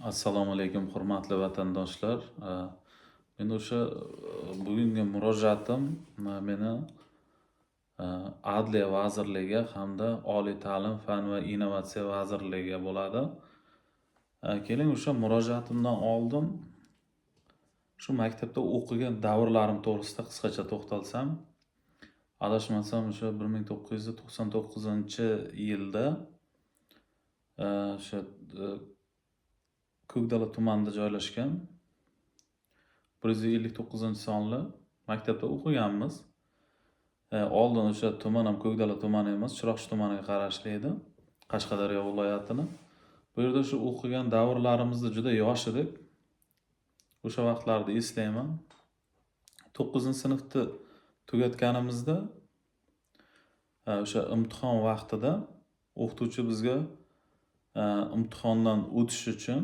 Assalomu alaykum, hurmatli vatandoshlar. Men o'sha bugungi murojaatim meni Adliya vazirligiga hamda Oliy ta'lim, fan va innovatsiya vazirligiga bo'ladi. Keling o'sha murojaatimdan oldin shu maktabda o'qigan davrlarim to'g'risida qisqacha to'xtalsam, adashmasam o'sha 1999-yilda o'sha Ko'kdala tumanida joylashgan 159-sonli maktabda o'qiganmiz. Oldin o'sha tuman ham Ko'kdala tumani emas, Chiroqchi tumaniga qarashli edi, Qashqadaryo viloyatini. Bu yerda shu o'qigan davrlarimizda juda yosh edik. O'sha vaqtlarni eslayman. 9-sinfni tugatganimizda o'sha imtihon vaqtida o'qituvchi bizga imtihondan o'tish uchun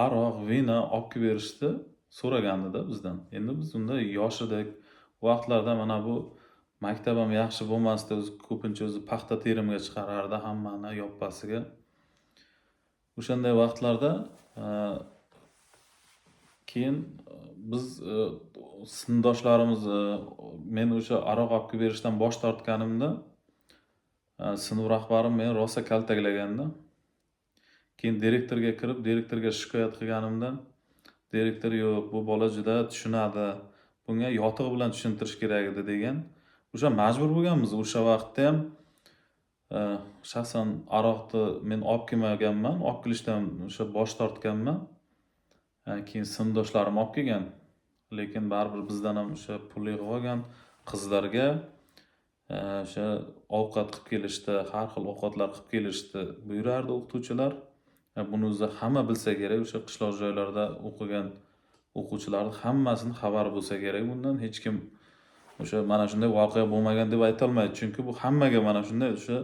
aroq, vino olib kelib berishni so'ragandida bizdan. Endi biz unda yosh edik. Bu vaqtlarda mana bu maktab ham yaxshi bo'lmasdi, ko'pincha o'zi paxta terimga chiqarardi hammani yoppasiga. O'shanday vaqtlarda keyin biz sinfdoshlarimiz men o'sha aroq olib kelib berishdan bosh tortganimda sinf rahbarim meni rosa kaltaklaganda. Keyin direktorga kirib, direktorga shikoyat qilganimda, direktor yo'q, bu bola juda tushunadi, bunga yotig'i bilan tushuntirish kerak edi degan. O'sha majbur bo'lganmiz. O'sha vaqtda ham shaxsan aroqni men olib kelmaganman, olib kelishdan o'sha bosh tortganman. Keyin sinfdoshlarim olib kelgan. Lekin baribir bizdan ham o'sha pul yig'ib olgan qizlarga o'sha ovqat qilib kelishdi, har xil ovqatlar qilib kelishdi buyurardi o'qituvchilar. Buni o'zi hamma bilsa kerak, o'sha qishloq joylarda o'qigan o'quvchilarning hammasini xabari bo'lsa kerak. Bundan hech kim o'sha mana shunday voqea bo'lmagan deb ayta olmaydi, chunki bu hammaga mana shunday o'sha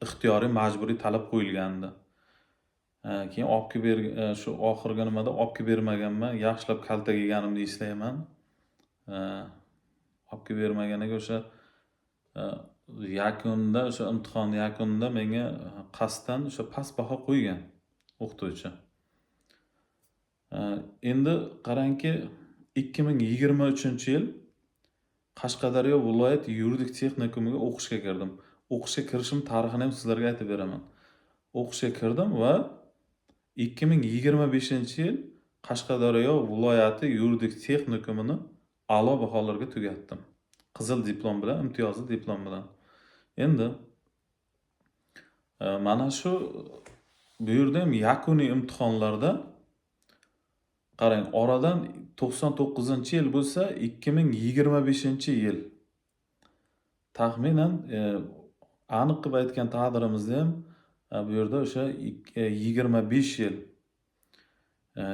ixtiyoriy, majburiy talab qo'yilgandi. Keyin olib kelib shu oxirgi nimada olib kelib bermaganman, yaxshilab kaltak yeganimni eslayman. Olib kelib bermaganiga o'sha yakunida, o'sha imtihon yakunida menga qasddan o'sha past baho qo'ygan o'qituvchi. Endi qarangki, 2023-yil Qashqadaryo viloyat yuridik texnikumiga o'qishga kirdim. O'qishga kirishim tarixini ham sizlarga aytib beraman. O'qishga kirdim va 2025-yil Qashqadaryo viloyati yuridik texnikumini a'lo baholarga tugatdim. Qizil diplom bilan, imtiyozli diplom bilan. Endi mana shu bu yerda ham yakuniy imtihonlarda qarang, oradan 99-yil bo'lsa, 2025-yil. Taxminan aniq qilib aytgan taqdirimizda ham bu yerda o'sha 25 yil.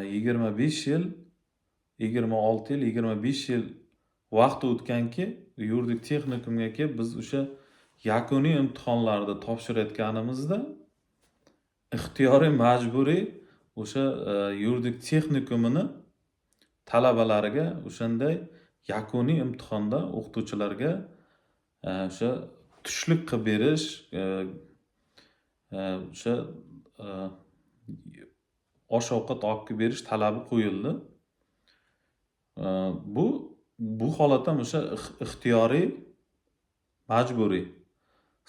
26 yil, 25 yil vaqt o'tganki, yuridik texnikumga kelib biz o'sha yakuniy imtihonlarni topshirayotganimizda ixtiyoriy, majburiy o'sha yuridik texnikumini talabalariga o'shanday yakuniy imtihonda o'qituvchilarga o'sha tushlik qilib berish, o'sha osh-ovqat olib kelib berish talabi qo'yildi. Bu holat ham o'sha ixtiyoriy, majburiy.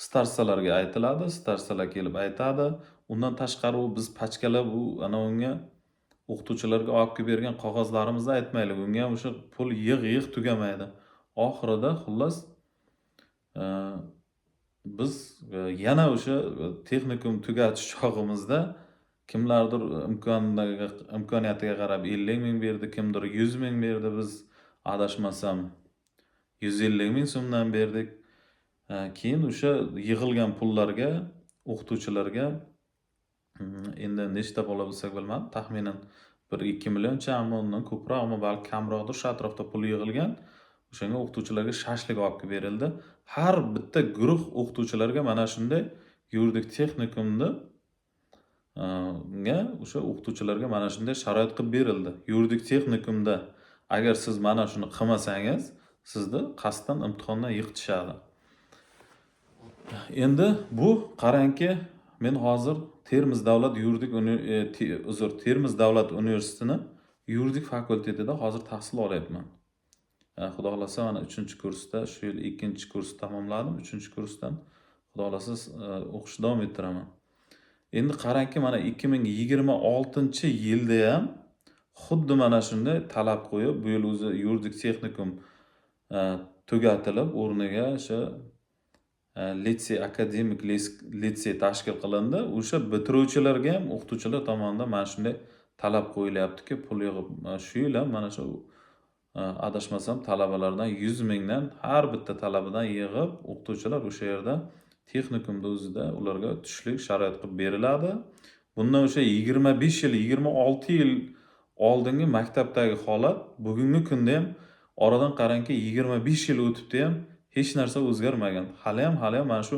Starsalarga aytiladi, starsalar kelib aytadi. Undan tashqari biz pachkalab unga o'qituvchilarga olib kelib bergan qog'ozlarimizni aytmaylik. Unga o'sha pul yig' tugamaydi. Oxirida xullas biz yana o'sha texnikum tugatish chog'imizda kimlardir imkoniyatiga qarab 50 ming berdi, kimdir 100 ming berdi, biz adashmasam 150 ming so'mdan berdik. Keyin o'sha yig'ilgan pullarga o'qituvchilarga endi nechta bola bo'lsak bilmadim, taxminan 1-2 millionchami, undan ko'proqmi, balki kamroqdir, shu atrofda pul yig'ilgan. O'shanga o'qituvchilarga shashlik olib kelib berildi. Har bitta guruh o'qituvchilarga mana shunday yuridik texnikumda o'sha o'qituvchilarga mana shunday sharoit qilib berildi. Yuridik texnikumda agar siz mana shuni qilmasangiz, sizni qasddan imtihondan yiqitishadi. Endi bu qarangki, Men hozir Termiz davlat yuridik Termiz davlat universitetini yuridik fakultetida hozir tahsil olyapman. Xudo xolasa mana 3-kursda, shu yil 2-kursni tamomladim. 3-kursdan xudo xolasa o'qishni davom ettiraman. Endi qarangki, mana 2026-yilda ham xuddi mana shunday talab qo'yib, bu yil o'zi yuridik texnikum tugatilib, o'rniga o'sha litsey, akademik litsey tashkil qilindi. O'sha bitiruvchilarga ham o'qituvchilar tomonidan mana shunday talab qo'yilyaptiki, pul yig'ib, shu yil ham mana shu adashmasam talabalardan 100 mingdan har bitta talabadan yig'ib, o'qituvchilar o'sha yerda texnikumda o'zida ularga tushlik sharoit qilib beriladi. Bundan o'sha 25 yil, 26 yil oldingi maktabdagi holat bugungi kunda ham oradan qarangki 25 yil o'tibdi ham hech narsa o'zgarmagan. Hali ham mana shu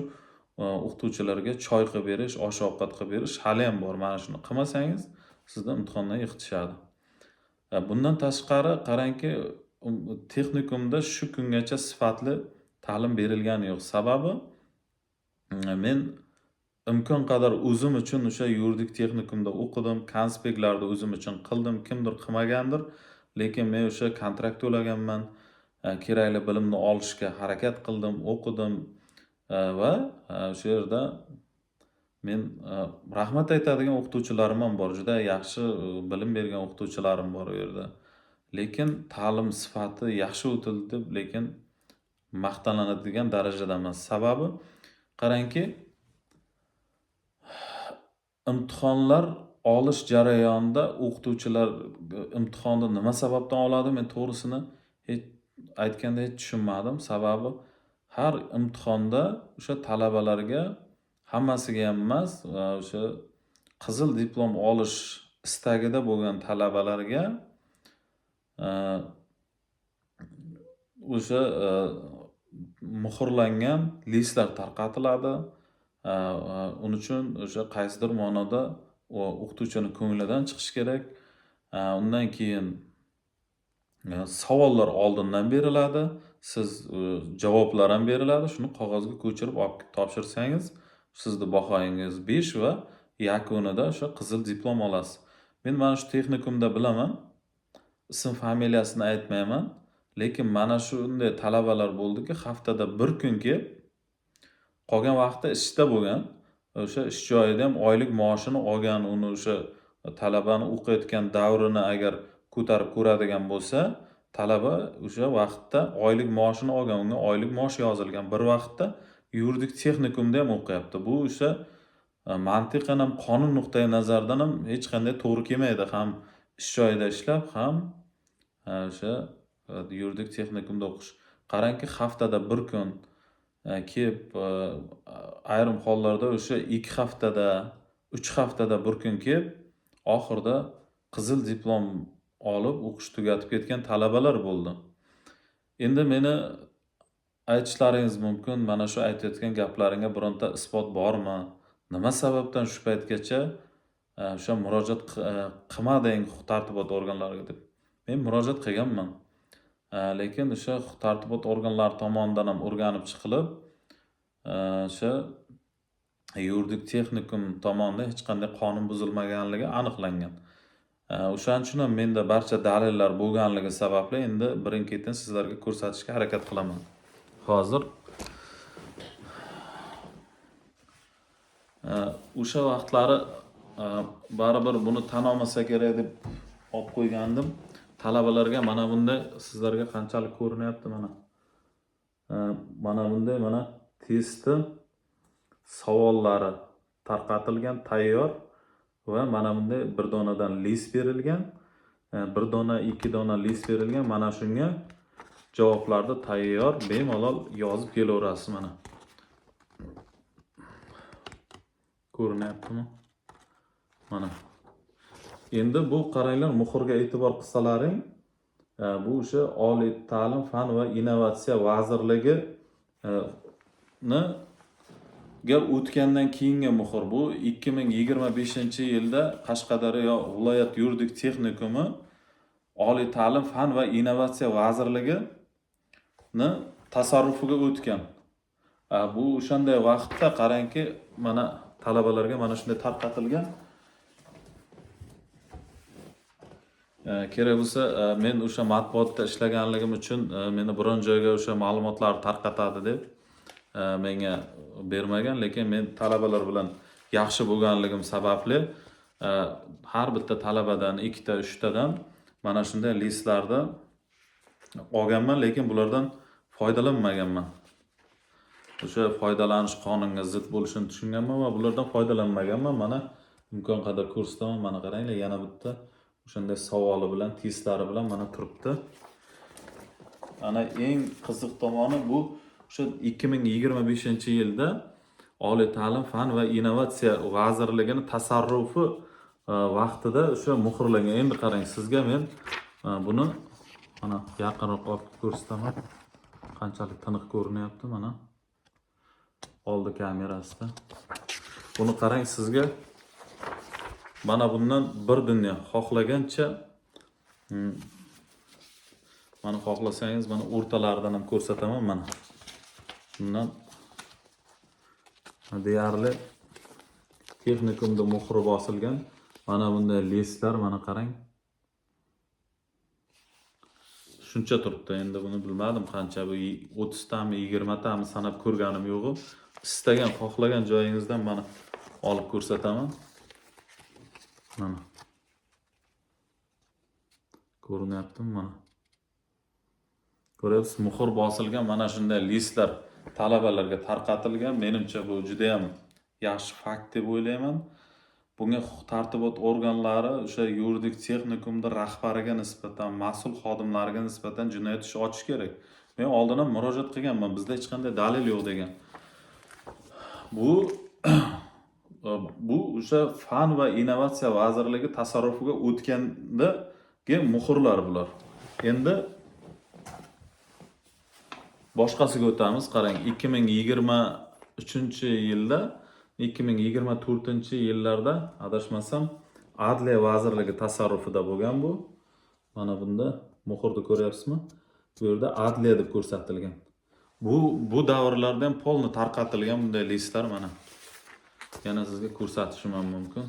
o'qituvchilarga choy qilib berish, osh-ovqat qilib berish hali ham bor. Mana shuni qilmasangiz sizdan imtihondan yiqitishadi. Bundan tashqari qarangki, texnikumda shu kungacha sifatli ta'lim berilgani yo'q. Sababi men imkon qadar o'zim uchun o'sha yuridik texnikumda o'qidim, konspektlarni o'zim uchun qildim, kimdir qilmagandir, lekin men o'sha kontrakt to'laganman, kerakli bilimni olishga harakat qildim, o'qidim va o'sha yerda men rahmat aytadigan o'qituvchilarim ham bor, juda yaxshi bilim bergan o'qituvchilarim bor u yerda. Lekin ta'lim sifati yaxshi o'tildi deb, lekin maqtanadigan darajada emas. Sababi qarangki, imtihonlar olish jarayonida o'qituvchilar imtihonni nima sababdan oladi? Men to'g'risini aytganda hech tushunmadim. Sababi har imtihonda o'sha talabalarga, hammasiga ham emas, o'sha qizil diplom olish istagida bo'lgan talabalarga o'sha muhrlangan listlar tarqatiladi. Uning uchun o'sha qaysidir ma'noda o'qituvchining ko'nglidan chiqish kerak. Undan keyin savollar oldindan beriladi, siz javoblar ham beriladi. Shuni qog'ozga ko'chirib olib topshirsangiz, sizning bahoyingiz 5 va yakunida o'sha qizil diplom olasiz. Men mana shu texnikumda bilaman, ism familiyasini aytmayman, lekin mana shunday talabalar bo'ldiki, haftada bir kun kelib, qolgan vaqtda ishda bo'lgan, o'sha ish joyida ham oylik maoshini olgan, uni o'sha talabani o'qiyotgan davrini agar ko'tarib ko'radigan bo'lsa, talaba o'sha vaqtda oylik maoshini olgan, unga oylik maosh yozilgan. Bir vaqtda yuridik texnikumda ham o'qiyapti. Bu o'sha mantiqan ham, qonun nuqtai nazaridan ham hech qanday to'g'ri kelmaydi. Ham ish joyida ishlab, ham o'sha yuridik texnikumda o'qish. Qarangki, haftada bir kun kelib, ayrim hollarda o'sha 2 haftada, 3 haftada bir kun kelib, oxirida qizil diplom olib o'qish tugatib ketgan talabalar bo'ldi. Endi meni aytishlaringiz mumkin, mana shu aytayotgan gaplaringga bironta isbot bormi? Nima sababdan shu paytgacha o'sha murojaat qilmading huquq-tartibot organlariga deb. Men murojaat qilganman. Lekin o'sha huquq-tartibot organlari tomonidan ham o'rganib chiqilib, o'sha yuridik texnikum tomonidan hech qanday qonun buzilmaganligi aniqlangan. O'shaning uchun ham menda barcha dalillar bo'lganligi sababli endi birin-ketin sizlarga ko'rsatishga harakat qilaman. Hozir o'sha vaqtlari baribir buni tan olmasa kerak deb olib qo'ygandim. Talabalarga mana bunday, sizlarga qanchalik ko'rinyapti mana. Mana bunday mana testi savollari tarqatilgan, tayyor va mana bunday bir donadan list berilgan, bir dona, 2 dona list berilgan. Mana shunga javoblarni tayyor bemalol yozib kelaverasiz mana. Ko'rinyaptimi? Mana. Endi bu qaranglar, muhrga e'tibor qilsalaring, bu o'sha Oliy ta'lim, fan va innovatsiya vazirligi ga o'tgandan keyingi muhr. Bu 2025-yilda Qashqadaryo viloyat yuridik texnikumi Oliy ta'lim, fan va innovatsiya vazirligini tasarrufiga o'tgan. Bu o'shanday vaqtda qarangki, mana talabalarga mana shunday tarqatilgan. Kerak bo'lsa, men o'sha matbuotda ishlaganligim uchun meni biron joyga o'sha ma'lumotlarni tarqatadi deb menga bermagan, lekin men talabalar bilan yaxshi bo'lganligim sababli har bitta talabadan 2 ta 3 tadan mana shunday listlarni olganman, lekin bulardan foydalanmaganman. O'sha foydalanish qonunga zid bo'lishini tushunganman va bulardan foydalanmaganman. Mana imkon qadar ko'rsataman. Mana qaranglar, yana bitta o'shanday savoli bilan, testlari bilan mana turibdi. Ana eng qiziq tomoni bu o'sha 2025-yilda Oliy ta'lim, fan va innovatsiya vazirligining tasarrufi vaqtida o'sha muhrlangan. Endi qarang, sizga men buni mana yaqinroq olib ko'rsataman. Qanchalik tiniq ko'rinyapti mana. Oldi kamerasida. Buni qarang, sizga mana bundan bir dunyo xohlagancha mana xohlasangiz mana o'rtalaridan ham ko'rsataman mana. Bundan deyarli texnikumda muhri bosilgan mana bunday listlar, mana qarang. Shuncha turibdi. Endi buni bilmadim qancha, bu 30 tami 20 tami sanab ko'rganim yo'q. Istagan, xohlagan joyingizdan mana olib ko'rsataman. Mana. Ko'rinyaptimi mana? Ko'ryapsiz, muhr bosilgan mana shunday listlar talabalarga tarqatilgan. Menimcha bu juda ham yaxshi fakt deb o'ylayman. Bunga huquq-tartibot organlari o'sha yuridik texnikumda rahbariga nisbatan, mas'ul xodimlariga nisbatan jinoyat ishi ochish kerak. Men oldin ham murojaat qilganman, bizda hech qanday dalil yo'q degan. Bu o'sha fan va innovatsiya vazirligi tasarrufiga o'tgandagi muhrlar bular. Endi boshqasiga o'tamiz. Qarang, 2023-yilda 2024-yillarda adashmasam Adliya vazirligi tasarrufida bo'lgan bu. Mana bunda muhrni ko'ryapsizmi? Bu yerda Adliya deb ko'rsatilgan. Bu davrlarda ham polni tarqatilgan bunday listlar mana. Yana sizga ko'rsatishim ham mumkin.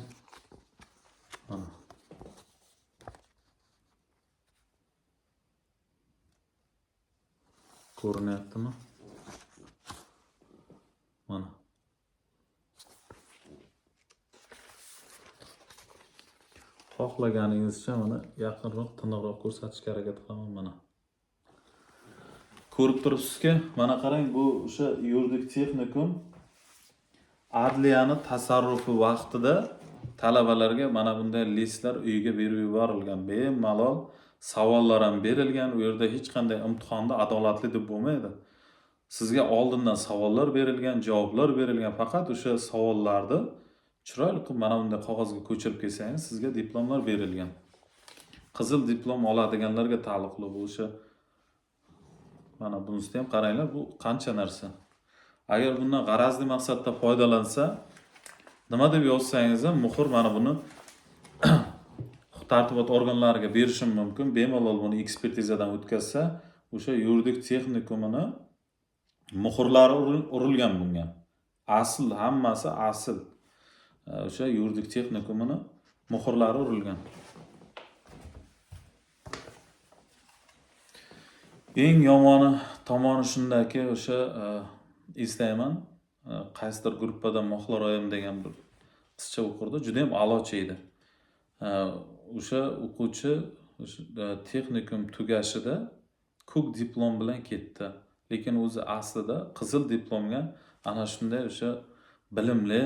Mana. Ko'rinyaptimi? Mana. Xohlaganingizcha mana yaqinroq, tiniqroq ko'rsatishga harakat qilaman mana. Ko'rib turibsizki, mana qarang, bu o'sha yuridik texnikum Adliyani tasarrufi vaqtida talabalarga mana bunday listlar uyiga berib yuborilgan. Bemalol savollar ham berilgan. U yerda hech qanday imtihonda adolatli deb bo'lmaydi. Sizga oldindan savollar berilgan, javoblar berilgan. Faqat o'sha savollarni chiroyli qilib mana bunday qog'ozga ko'chirib kelsangiz, sizga diplomlar berilgan. Qizil diplom oladiganlarga taalluqli bu o'sha. Mana bunisi ham qaranglar, bu qancha narsa. Agar bundan g'arazli maqsadda foydalansa, nima deb yozsangiz ham muhr mana buni huquq-tartibot organlariga berishim mumkin. Bemalol buni ekspertizadan o'tkazsa, o'sha yuridik texnikumini muhrlari urilgan bunga. Asl, hammasi asl. O'sha yuridik texnikumini muhrlari urilgan. Eng yomoni tomoni shundaki, o'sha istayman, qaysidir gruppadan Moxlaroyim degan bir qizcha o'qirdi, juda ham a'lochi edi. O'sha o'quvchi texnikum tugashida ko'k diplom bilan ketdi. Lekin o'zi aslida qizil diplomga ana shunday o'sha bilimli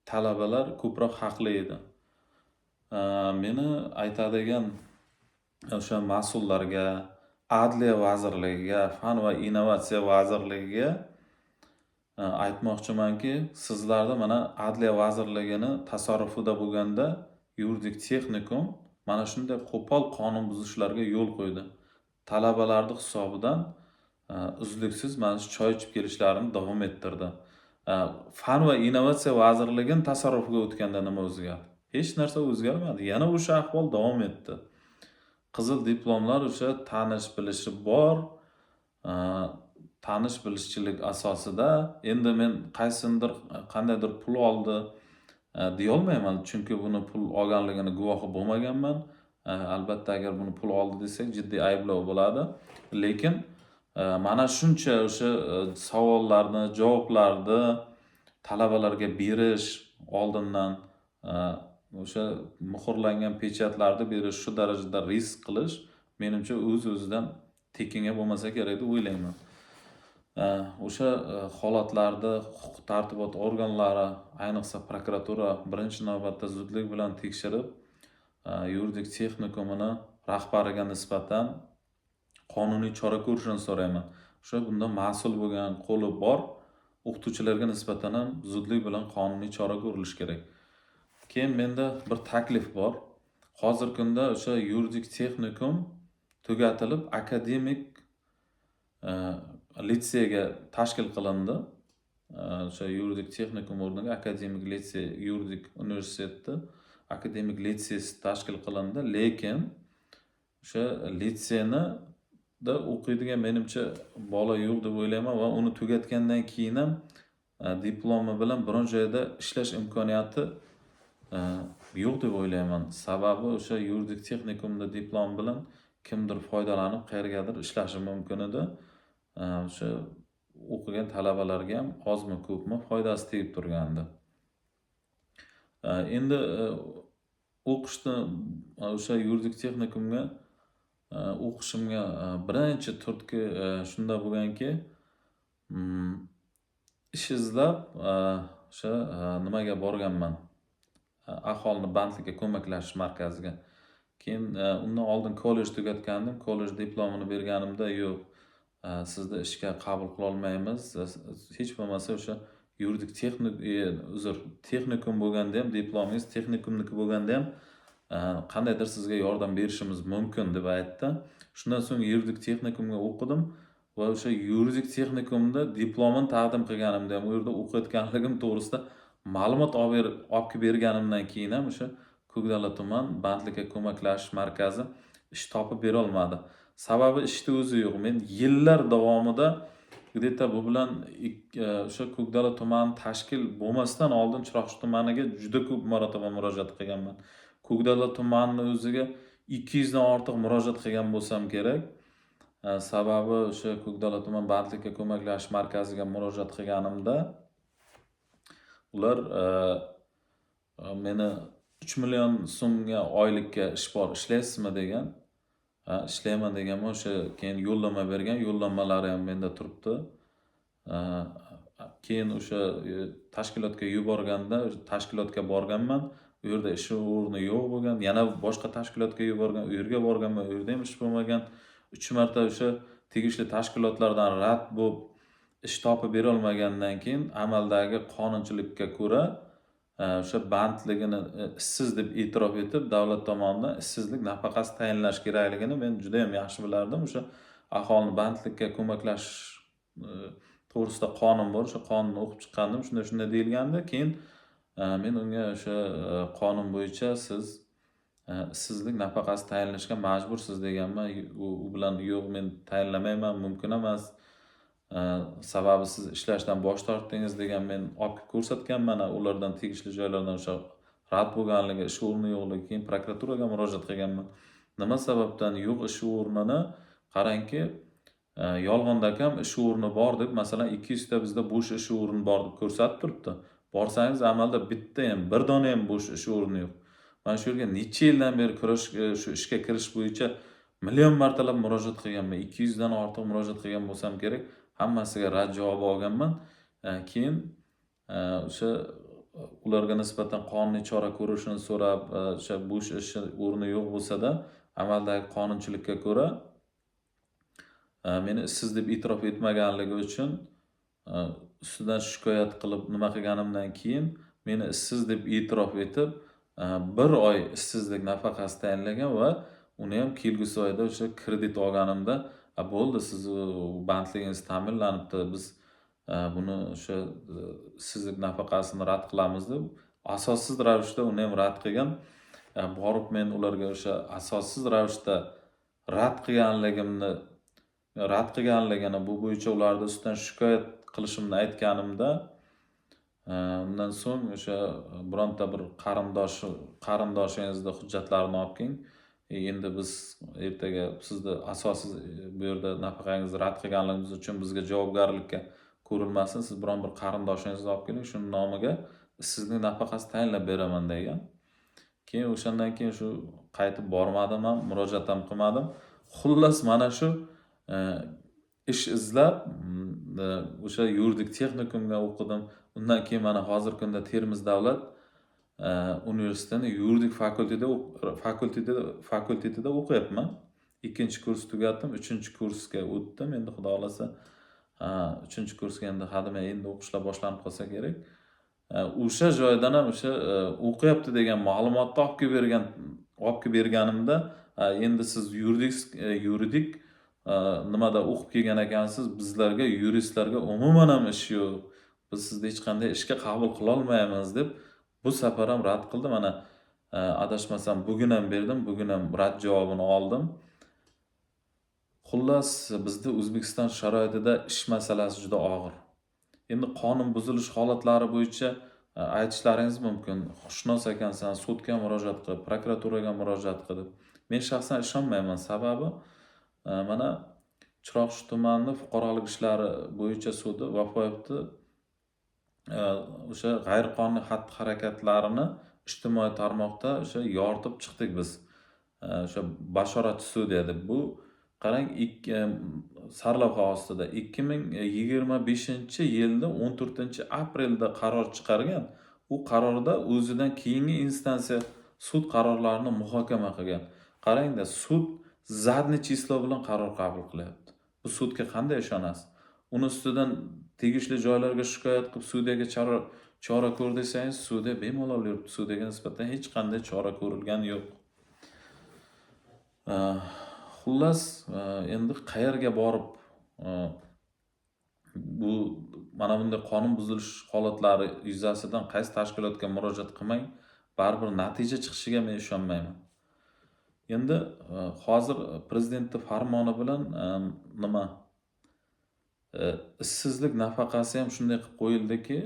talabalar ko'proq haqli edi. Meni aytadigan o'sha mas'ullarga, Adliya vazirligiga, fan va innovatsiya vazirligiga aytmoqchimanki, sizlarda mana Adliya vazirligini tasarrufida bo'lganda yuridik texnikum mana shunday qo'pol qonun buzishlarga yo'l qo'ydi. Talabalarning hisobidan uzluksiz mana shu choy ichib kelishlarini davom ettirdi. Fan va innovatsiya vazirligining tasarrufiga o'tganda nima o'zgardi? Hech narsa o'zgarmadi. Yana o'sha ahvol davom etdi. Qizil diplomlar o'sha tanish bilishi bor tanish bilishchilik asosida endi men qaysindir qandaydir pul oldi deyolmayman. Chunki buni pul olganligini guvohi bo'lmaganman. Albatta agar buni pul oldi desak jiddiy ayblov bo'ladi. Lekin mana shuncha o'sha savollarni, javoblarni talabalarga berish oldindan o'sha muhrlangan pechatlarni berish, shu darajada risk qilish menimcha o'z-o'zidan tekinga bo'lmasa kerak deb o'ylayman. O'sha holatlarda huquq-tartibot organlari, ayniqsa prokuratura birinchi navbatda zudlik bilan tekshirib, yuridik texnikumini rahbariga nisbatan qonuniy chora ko'rishini so'rayman. O'sha bunda mas'ul bo'lgan, qo'li bor o'qituvchilarga nisbatan ham zudlik bilan qonuniy chora ko'rilishi kerak. Keyin menda bir taklif bor. Hozirgi kunda o'sha yuridik texnikum tugatilib, akademik litseyga tashkil qilindi. O'sha yuridik texnikum o'rniga akademik litsey, yuridik universitetda akademik litsey tashkil qilindi. Lekin o'sha litseyni da o'qiydigan menimcha bola yo'q deb o'ylayman va uni tugatgandan keyin ham diplomi bilan biron joyda ishlash imkoniyati yo'q deb o'ylayman. Sababi o'sha yuridik texnikumda diplom bilan kimdir foydalanib qayergadir ishlashi mumkin edi. O'sha o'qigan talabalarga ham ozmi ko'pmi foydasi tegib turgandi. Endi o'qishni o'sha yuridik texnikumga o'qishimga birinchi turtki shunda bo'lganki, ish izlab o'sha nimaga borganman, aholini bandlikka ko'maklashish markaziga. Keyin undan oldin kollej tugatgandim. Kollej diplomini berganimda yo'q, sizni ishga qabul qila olmaymiz. Hech bo'lmasa o'sha yuridik texnikum bo'lganda ham, diplomingiz texnikumniki bo'lganda ham qandaydir sizga yordam berishimiz mumkin deb aytdi. Shundan so'ng yuridik texnikumga o'qidim va o'sha yuridik texnikumda diplomini taqdim qilganimda ham, u yerda o'qiyotganligim to'g'risida ma'lumot olib berganimdan keyin ham o'sha Ko'kdala tuman bandlikka ko'maklashish markazi ish topib bera olmadi. Sababi ishda o'zi yo'q. Men yillar davomida bu bilan o'sha Ko'kdala tumani tashkil bo'lmasdan oldin Chiroqchi tumaniga juda ko'p marotaba murojaat qilganman. Ko'kdala tumanining o'ziga 200 dan ortiq murojaat qilgan bo'lsam kerak. Sababi o'sha Ko'kdala tuman bandlikka ko'maklashish markaziga murojaat qilganimda ular meni 3 million so'mga oylikka ish bor, ishlaysizmi degan. Ishlayman deganman. O'sha keyin yo'llanma bergan, yo'llanmalari ham menda turibdi. Keyin o'sha tashkilotga yuborganda, tashkilotga borganman. U yerda ish o'rni yo'q bo'lgan. Yana boshqa tashkilotga yuborgan, u yerga borganman, u yerda ham ish bo'lmagan. 3 marta o'sha tegishli tashkilotlardan rad bo'lib, ish topib bera olmagandan keyin amaldagi qonunchilikka ko'ra o'sha bandligini ishsiz deb e'tirof etib, davlat tomonidan ishsizlik nafaqasi tayinlash kerakligini men juda ham yaxshi bilardim. O'sha aholini bandlikka ko'maklashish to'g'risida qonun bor. O'sha qonunni o'qib chiqqandim. Shunda deyilgandi. Keyin men unga o'sha qonun bo'yicha siz ishsizlik nafaqasi tayinlashga majbursiz deganman. U bilan yo'q, men tayinlamayman, mumkin emas. Sababi siz ishlashdan bosh tortdingiz degan men olib ko'rsatganman. Ulardan tegishli joylardan o'sha rad bo'lganligi, ish o'rni yo'qligi, keyin prokuraturaga murojaat qilganman. Nima sababdan yo'q ish o'rnini qarangki, yolg'onda ham ish o'rni bor deb, masalan 200 ta bizda bo'sh ish o'rni bor deb ko'rsatib turibdi. Borsangiz amalda bitta ham, bir dona ham bo'sh ish o'rni yo'q. Men shu yerga necha yildan beri shu ishga kirish bo'yicha million martalab murojaat qilganman. 200 dan ortiq murojaat qilgan bo'lsam kerak. Hammasiga rad javobi olganman. Keyin o'sha ularga nisbatan qonuniy chora ko'rishini so'rab, o'sha bo'sh ish o'rni yo'q bo'lsa-da, amaldagi qonunchilikka ko'ra meni ishsiz deb e'tirof etmaganligi uchun ustidan shikoyat qilib nima qilganimdan keyin meni ishsiz deb e'tirof etib, 1 oy ishsizlik nafaqasi tayinlagan va uni ham kelgusi oyda o'sha kredit olganimda, bo'ldi, siz bandligingiz ta'minlanibdi, biz buni o'sha ishsizlik nafaqasini rad qilamiz deb asossiz ravishda uni ham rad qilgan. Borib men ularga o'sha asossiz ravishda rad qilganligimni rad qilganligini, bu bo'yicha ularni ustidan shikoyat qilishimni aytganimda, undan so'ng o'sha bironta bir qarindoshingizni hujjatlarini olib keling. Endi biz ertaga sizni asossiz bu yerda nafaqangizni rad qilganligimiz uchun bizga javobgarlikka ko'rilmasin. Siz biron bir qarindoshingizni olib keling, shuning nomiga ishsizlik nafaqasi tayinlab beraman degan. Keyin o'shandan keyin shu qaytib bormadim ham, murojaat ham qilmadim. Xullas mana shu ish izlab o'sha yuridik texnikumga o'qidim. Undan keyin mana hozirgi kunda Termiz davlat universitetining yuridik fakultetida o'qiyapman. 2-kurs tugatdim, 3-kursga o'tdim. Endi xudo xolasa 3-kursga endi hademay endi o'qishlar boshlanib qolsa kerak. O'sha joydan ham o'sha o'qiyapti degan ma'lumotni olib kelib berganimda, endi siz yuridik nimada o'qib kelgan ekansiz, bizlarga yuristlarga umuman ham ish yo'q. Biz sizni hech qanday ishga qabul qila olmaymiz deb bu safar ham rad qildi. Mana adashmasam bugun ham berdim, bugun ham rad javobini oldim. Xullas, bizda O'zbekiston sharoitida ish masalasi juda og'ir. Endi qonun buzilish holatlari bo'yicha aytishlaringiz mumkin. Xushnos ekansan, sudga murojaat qilib, prokuraturaga murojaat qilib. Men shaxsan ishonmayman. Sababi mana Chiroqchi tumani fuqarolik ishlari bo'yicha sudi Vafoyevni o'sha g'ayriqonuniy xatti-harakatlarini ijtimoiy tarmoqda o'sha yoritib chiqdik biz. O'sha bashoratchi sudya deb. Bu qarang, sarlavha ostida 2025-yilda 14-aprelda qaror chiqargan. U qarorda o'zidan keyingi instansiya sud qarorlarini muhokama qilgan. Qarangda, sud zadniy chislo bilan qaror qabul qilyapti. Bu sudga qanday ishonasiz? Uni ustidan tegishli joylarga shikoyat qilib sudyaga chora ko'r desangiz, sudya bemalol yuribdi. Sudyaga nisbatan hech qanday chora ko'rilgani yo'q. Xullas, endi qayerga borib bu mana bunday qonun buzilish holatlari yuzasidan qaysi tashkilotga murojaat qilmang, baribir natija chiqishiga men ishonmayman. Endi hozir prezidentning farmoni bilan ishsizlik nafaqasi ham shunday qilib qo'yildiki,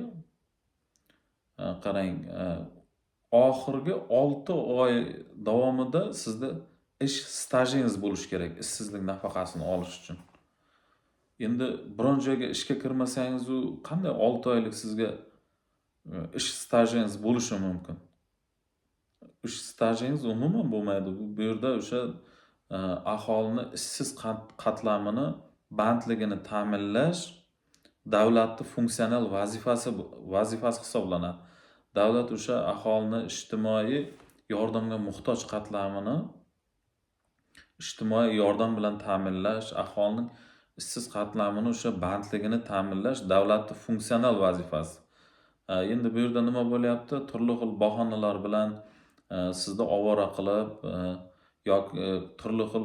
qarang, oxirgi 6 oy davomida sizda ish stajingiz bo'lishi kerak ishsizlik nafaqasini olish uchun. Endi biron joyga ishga kirmasangiz, u qanday 6 oylik sizga ish stajingiz bo'lishi mumkin? Ish stajingiz umuman bo'lmaydi. Bu yerda o'sha aholini ishsiz qatlamini bandligini ta'minlash davlatning funksional vazifasi hisoblanadi. Davlat o'sha aholini ijtimoiy yordamga muhtoj qatlamini ijtimoiy yordam bilan ta'minlash, aholining ishsiz qatlamini o'sha bandligini ta'minlash davlatning funksional vazifasi. Endi bu yerda nima bo'lyapti? Turli xil bahonalar bilan sizni ovora qilib yoki turli xil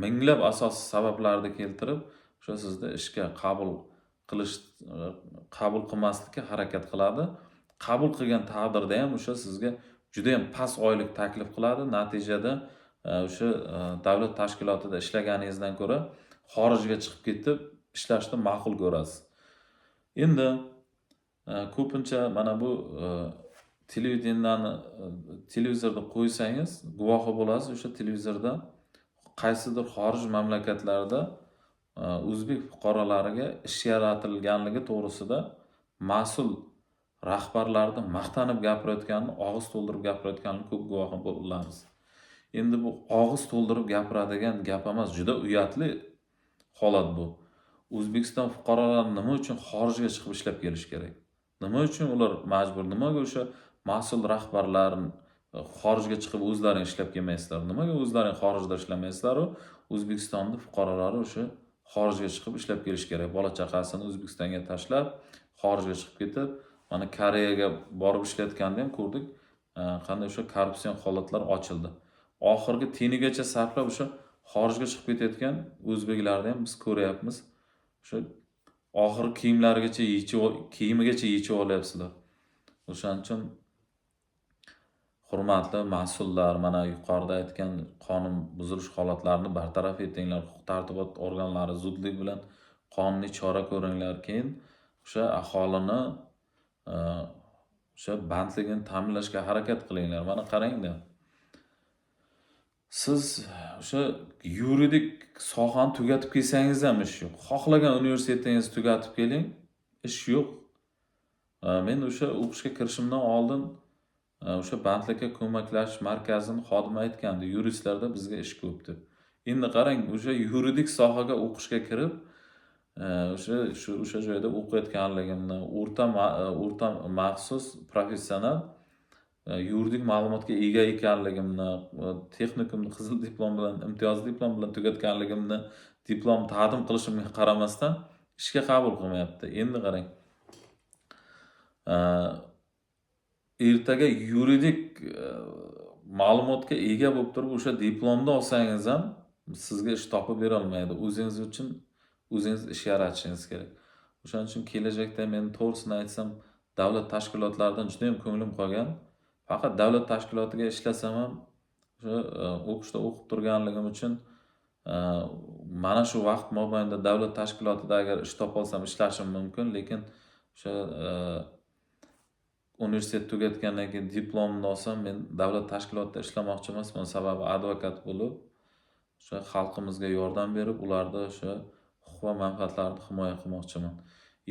minglab asossiz sabablarni keltirib o'sha sizni ishga qabul qilmaslikka harakat qiladi. Qabul qilgan taqdirda ham o'sha sizga juda ham past oylik taklif qiladi. Natijada o'sha davlat tashkilotida ishlaganingizdan ko'ra xorijga chiqib ketib ishlashni ma'qul ko'rasiz. Endi ko'pincha mana bu televizorda qo'ysangiz guvohi bo'lasiz. O'sha televizorda qaysidir xorij mamlakatlarda o'zbek fuqarolariga ish yaratilganligi to'g'risida mas'ul rahbarlarning maqtanib gapirayotganini, og'iz to'ldirib gapirayotganini ko'p guvohi bo'lamiz. Endi bu og'iz to'ldirib gapiradigan gap emas, juda uyatli holat bu. O'zbekiston fuqarolari nima uchun xorijga chiqib ishlab kelish kerak? Nima uchun ular majbur? Nimaga o'sha mas'ul rahbarlar xorijga chiqib o'zlaring ishlab kelmaysizlar? Nimaga o'zlaring xorijda ishlamaysizlar? O'zbekistonning fuqarolari o'sha xorijga chiqib ishlab kelish kerak. Bola chaqasini O'zbekistonga tashlab, xorijga chiqib ketib, mana Koreyaga borib ishlayotganda ham ko'rdik, qanday o'sha korrupsion holatlar ochildi. Oxirgi tenigacha sarflab o'sha xorijga chiqib ketayotgan o'zbeklarni ham biz ko'ryapmiz. O'sha oxirgi kiyimigacha yechib olyapsizlar. O'shaning uchun hurmatli mas'ullar, mana yuqorida aytgan qonun buzilish holatlarini bartaraf etinglar. Huquq-tartibot organlari zudlik bilan qonuniy chora ko'ringlar. Keyin o'sha aholini e, o'sha bandligini ta'minlashga harakat qilinglar. Mana qarangda, siz o'sha yuridik sohani tugatib kelsangiz ham ish yo'q. Xohlagan universitetingizni tugatib keling, ish yo'q. Men o'sha o'qishga kirishimdan oldin o'sha bandlikka ko'maklashish markazini xodimi aytgandi, yuristlarda bizga ish ko'p deb. Endi qarang, o'sha yuridik sohaga o'qishga kirib, o'sha joyda o'qiyotganligimni, o'rta maxsus professional yuridik ma'lumotga ega ekanligimni, texnikumni qizil diplom bilan, imtiyozli diplom bilan tugatganligimni, diplom taqdim qilishimga qaramasdan ishga qabul qilmayapti. Endi qarang, ertaga yuridik ma'lumotga ega bo'lib turib, o'sha diplomni olsangiz ham sizga ish topib bera olmaydi. O'zingiz uchun o'zingiz ish yaratishingiz kerak. O'shaning uchun kelajakda men to'g'risini aytsam, davlat tashkilotlaridan juda ham ko'nglim qolgan. Faqat davlat tashkilotiga ishlasam ham, o'sha o'qishda o'qib turganligim uchun mana shu vaqt mobaynida davlat tashkilotida agar ish topa olsam ishlashim mumkin, lekin o'sha universitet tugatgandan keyin diplomni olsam, men davlat tashkilotida ishlamoqchi emasman. Sababi advokat bo'lib, o'sha xalqimizga yordam berib, ularda o'sha huquq va manfaatlarini himoya qilmoqchiman.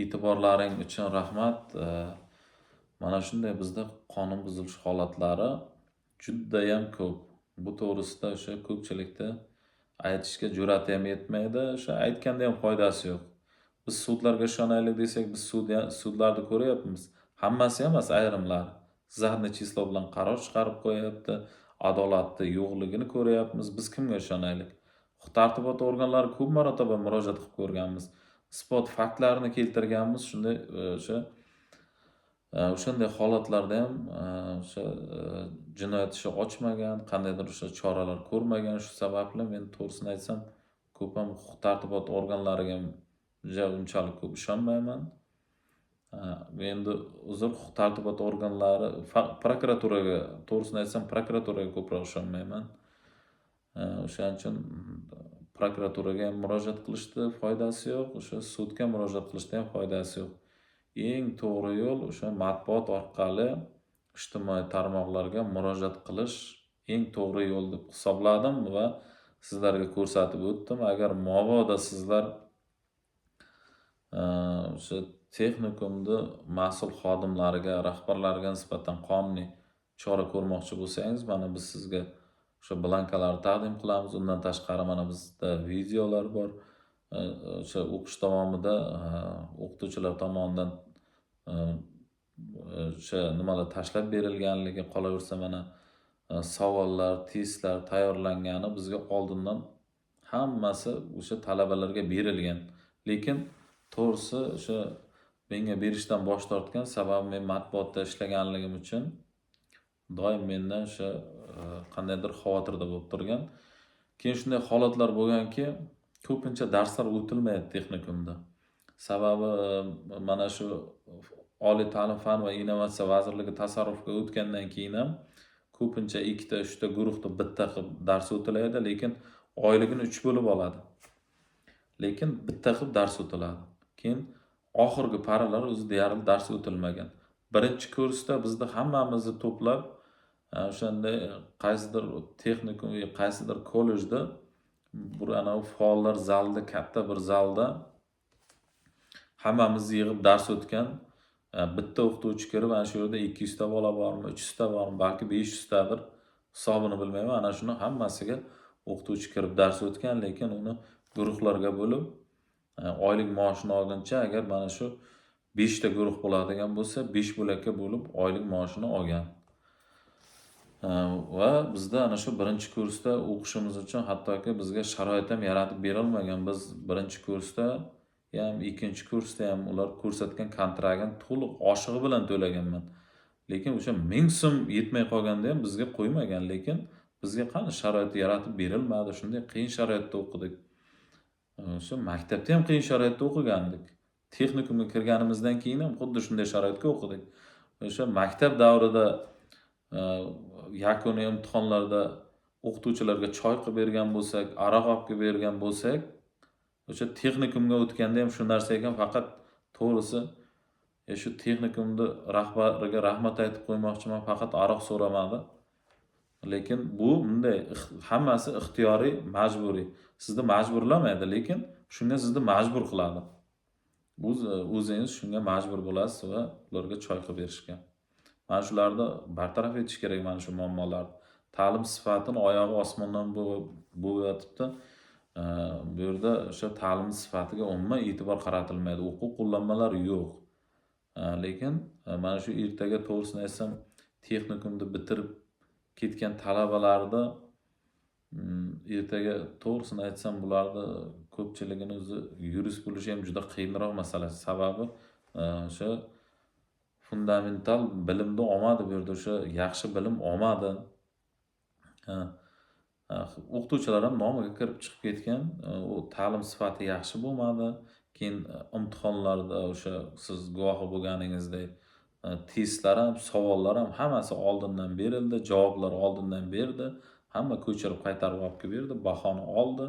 E'tiborlaring uchun rahmat. Mana shunday bizda qonun buzilish holatlari juda ham ko'p. Bu to'g'risida o'sha ko'pchilikda aytishga jur'ati ham yetmaydi. O'sha aytganda ham foydasi yo'q. Biz sudlarga ishonaylik desak, biz sudlarni ko'ryapmiz. Hammasi emas, ayrimlari. Zadniy chislo bilan qaror chiqarib qo'yapti, adolatni yo'qligini ko'ryapmiz. Biz kimga ishonaylik? Huquq-tartibot organlari ko'p marotaba murojaat qilib ko'rganmiz. Isbot faktlarini keltirganmiz. Shunday o'shanday holatlarda ham o'sha jinoyat ishi ochmagan, qandaydir o'sha choralar ko'rmagan. Shu sababli men to'g'risini aytsam, ko'p ham huquq-tartibot organlariga unchalik ko'p ishonmayman. Endi uzr, huquq-tartibot organlari, prokuraturaga, to'g'risini aytsam, prokuraturaga ko'proq ishonmayman. O'shaning uchun prokuraturaga ham murojaat qilishda foydasi yo'q, o'sha sudga murojaat qilishda ham foydasi yo'q. Eng to'g'ri yo'l o'sha matbuot orqali ijtimoiy tarmoqlarga murojaat qilish eng to'g'ri yo'l deb hisobladim va sizlarga ko'rsatib o'tdim. Agar mabodo sizlar o'sha texnikumni mas'ul xodimlariga, rahbarlariga nisbatan qonuniy chora ko'rmoqchi bo'lsangiz, mana biz sizga o'sha blankalarni taqdim qilamiz. Undan tashqari mana bizda videolar bor. O'sha o'qish davomida o'qituvchilar tomonidan o'sha nimalar tashlab berilganligi, qolaversa mana savollar, testlar tayyorlangani bizga oldindan hammasi o'sha talabalarga berilgan. Lekin to'g'risi o'sha menga berishdan bosh tortgan, sababi men matbuotda ishlaganligim uchun doim mendan o'sha qandaydir xavotirda bo'lib turgan. Keyin shunday holatlar bo'lganki, ko'pincha darslar o'tilmaydi texnikumda. Sababi mana shu Oliy ta'lim fan va innovatsiya vazirligi tasarrufiga o'tgandan keyin ham ko'pincha 2-3 guruhda bitta qilib dars o'tiladi, lekin oyligini 3 bo'lib oladi. Lekin bitta qilib dars o'tiladi. Keyin oxirgi paralar o'zi deyarli dars o'tilmagan. Birinchi kursda bizda hammamizni to'plab o'shanda qaysidir texnikum yoki qaysidir kollejda bir faollar zalida, katta bir zalda hammamizni yig'ib dars o'tgan. Bitta o'qituvchi kirib, ana shu yerda 200 ta bola bormi, 300 ta bormi, balki 500 tadir, hisobini bilmayman. Ana shuni hammasiga o'qituvchi kirib dars o'tgan, lekin uni guruhlarga bo'lib oylik maoshini olguncha, agar mana shu 5 ta guruh bo'ladigan bo'lsa, 5 bo'lakka bo'lib oylik maoshini olgan. Va bizda ana shu birinchi kursda o'qishimiz uchun hattoki bizga sharoit ham yaratib bera olmagan. Biz birinchi kursda ham, ikkinchi kursda ham ular ko'rsatgan kontraktni to'liq oshig'i bilan to'laganman. Lekin o'sha 1000 so'm yetmay qolganda ham bizga qo'ymagan, lekin bizga qani sharoit yaratib berilmadi. Shunday qiyin sharoitda o'qidik. O'sha maktabda ham qiyin sharoitda o'qigandik. Texnikumga kirganimizdan keyin ham xuddi shunday sharoitda o'qidik. O'sha maktab davrida yakuniy imtihonlarda o'qituvchilarga choy qilib bergan bo'lsak, aroq olib kelib bergan bo'lsak, o'sha texnikumga o'tganda ham shu narsa ekan, faqat to'g'risi shu texnikumni rahbariga rahmat aytib qo'ymoqchiman, faqat aroq so'ramadi. Lekin bu bunday hammasi ixtiyoriy, majburiy. Sizni majburlamaydi, lekin shunga sizni majbur qiladi. O'zingiz shunga majbur bo'lasiz va ularga choy qilib berishga. Mana shularni bartaraf etish kerak, mana shu muammolarni. Ta'lim sifatini oyog'i osmondan bo'yatibdi. Bu yerda o'sha ta'lim sifatiga umuman e'tibor qaratilmaydi. O'quv qo'llanmalar yo'q. Lekin mana shu ertaga to'g'risini aytsam, texnikumni bitirib ketgan talabalarni ertaga to'g'risini aytsam, bularni ko'pchiligini o'zi yurist bo'lishi ham juda qiyinroq masala. Sababi o'sha fundamental bilimni olmadi, bu yerda o'sha yaxshi bilim olmadi. O'qituvchilar ham nomiga kirib chiqib ketgan, u ta'lim sifati yaxshi bo'lmadi. Keyin imtihonlarda o'sha siz guvohi bo'lganingizdek testlar ham, savollar ham hammasi oldindan berildi, javoblar oldindan berdi. Hamma ko'chirib qaytarib olib kelib berdi, bahoni oldi.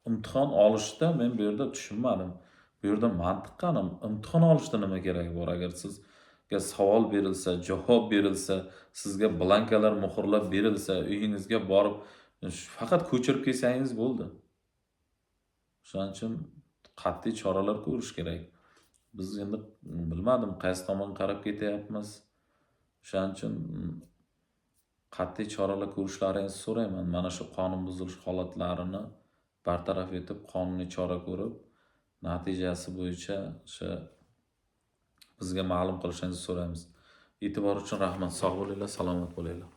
Imtihon olishda men bu yerda tushunmadim. Bu yerda mantiq qani? Imtihon olishda nima keragi bor? Agar sizga savol berilsa, javob berilsa, sizga blankalar muhrlab berilsa, uyingizga borib faqat ko'chirib kelsangiz bo'ldi. Shuning uchun qat'iy choralar ko'rish kerak. Biz endi bilmadim qaysi tomon qarab ketyapmiz. Shuning uchun qat'iy choralar ko'rishlaringizni so'rayman. Mana shu qonun buzilish holatlarini bartaraf etib, qonuniy chora ko'rib, natijasi bo'yicha o'sha bizga ma'lum qilishingizni so'raymiz. E'tibor uchun rahmat. Sog' bo'linglar, salomat bo'linglar.